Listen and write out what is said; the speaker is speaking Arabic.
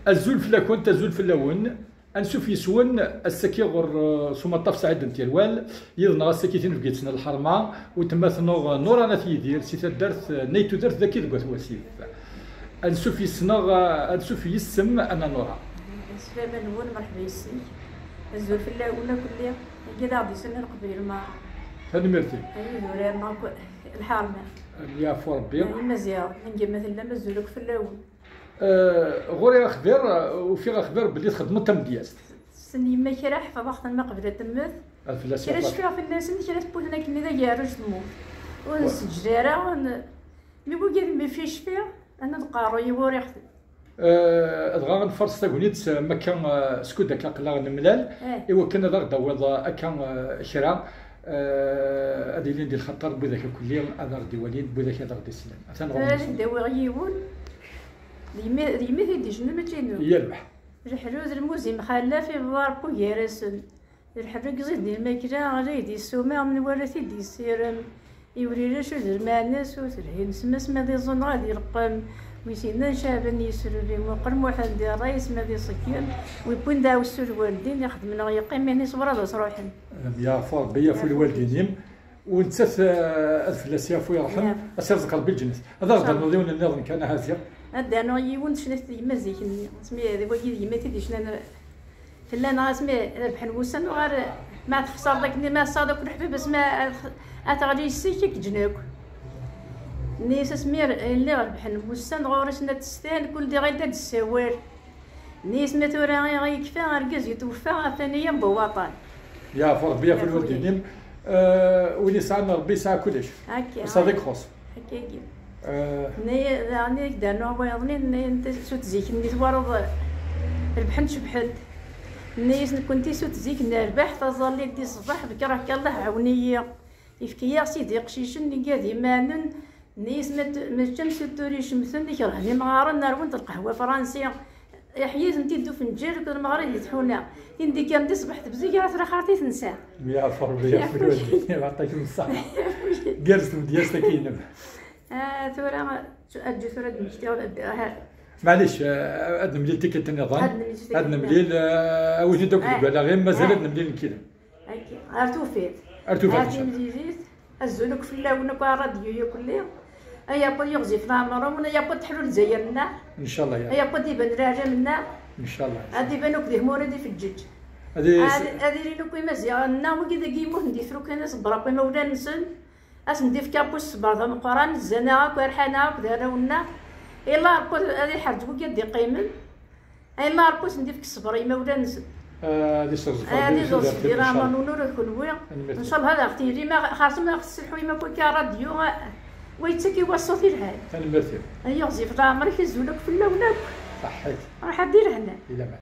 الزول فلاكون تزول فلاون انسوف يسون السكي غر سوما طاف سعيد نتيروال يضنا السكيتين في قيتنا الحرمه وتماثنو نورانا تيدير سي تدرت نيتو درت ذاكي دكوات واسيف انسوف يسنغ انسوف يسم انا نورا السلامه نقول مرحبا يسي الزول فلاون كل يوم كذا غادي سنه قبيل ما هاني ميرتي ايوا ما الحرمه يا فو ربي مزيان نجي مثلا مزولك فلاون غوري اخبار وفي اخبار بلي تخدموا تم دياس سني ما كرا حفظ وقت ما قبل تمت كرا شفيها في الناس كرا تبوت هناك اللي ذا يارج تموت ونسجرا مي بو قال ما فيش فيها انا نقارو يوري اختي ادغا نفرس تاكونيت ما كان سكوت داك قلا نملال ايوا كان ذا غدا كان شرا هذه اللي ندير الخطر بذاك كليا هذا غدي وليد بذاك هذا غدي سلام هذا داوي غيون ديما تيدي شنو ما تينو يربح الحلوز الموزي مخلا في باربو يرسل الحرق زيد الماكله غادي السومه من ورثي دي السيرم يوري له شو المعناس وترهين سمس ما دي زون غادي يرقم ويسينا شابن يسربي مقرم واحد دي رئيس ما دي سكين ويكون داو السور والدين يخدم يقيم يعني صبر هذا صراحه يا فور بيا في الوالدين ونتسف الفلاس يا فو يرحم اسير قلبي الجنس هذا غدا نضيون النظام كان هازير هذا انا يون شنت يما زيكني سمي هذا وجي يما تيدي شنو فلانا سمي ربح نوسن وغير ما تخسر داك ما صادق نحبي بس ما اتغادي يسيك جناك نيس سمير اللي ربح نوسن غورس نتستان كل دي غير داد السوار نيس ما تورا غيكفى ركز يتوفى ثانيا بوطن يا فور بيا في الوالدين وين يسعنا ربي يسعى كلش هكا صديق خاص هكاكي ني دارنا بيضني انت سوت زيك ني توارض ربحت شبحت نيس كنتي سوت زيك نربح تظل دي الصباح بكره الله عونيه يفكيا سيدي قشيشن ني قادي مانن نيس ما الشمس توريش مثل ديك راني مغارن نروند القهوه فرنسيه حيات انت دو فنجان كل المغرب يتحونا ندي كان دي صبحت بزيك راه خاطي تنسى يا فربي في الوالدين يعطيك الصحه جالس ديالك كاينه ثورة أجي ثورة دمشتي معليش هاد المليل تيكت النظام هاد المليل وجد دوك على غير مازال هاد المليل كذا ارتوفيت مزيزيت الزلوك في اللونك راديو يا كليا ايا با يغزي في العمر يا با تحلو لزيرنا ان شاء الله يا با ديبان راجع منا ان شاء الله هادي بانوك دي مورد في الجج هادي لي نكوي مزيان نا وكذا كيمو ندي فروك انا صبر با مولا نسن اسندي في كابوس بعض القران الزناق ورحنا وكذا ونا الا ربوت هذه حرج وكي دي قيمن الا ربوت ندي في الصبر مولا نسن هذه صرف هذه زوج دراما نور كلوي ان شاء الله هذا اختي لي ما خاص ما خص الحويمه كل راديو ويتسكي والصوت الهاد المثل ايوا زيف عمرك يزولك في اللونك صحيت راح دير هنا